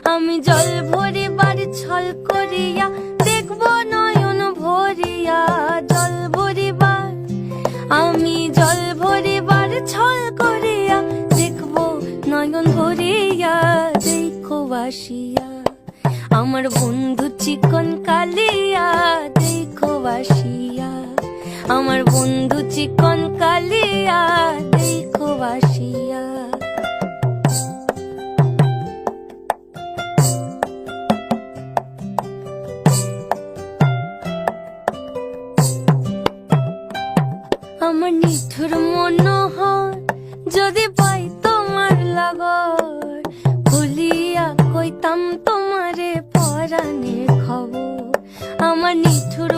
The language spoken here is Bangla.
আমি জল ভরিবার ছল করিয়া দেখব নয়ন ভরিয়া, জল ভরিবার আমি জল ভরিবার ছল করিয়া দেখব নয়ন ভরিয়া। দেখো বাসিয়া আমার বন্ধু চিকন কালিয়া, দেখো বাসিয়া আমার বন্ধু চিকন কালিয়া, দেখো বাসিয়া। আমার নিঠুর মনোহর যদি পাই তোমার লাগর, ভুলিয়া কইতাম তোমারে পরাণের খবর। আমার নিঠুর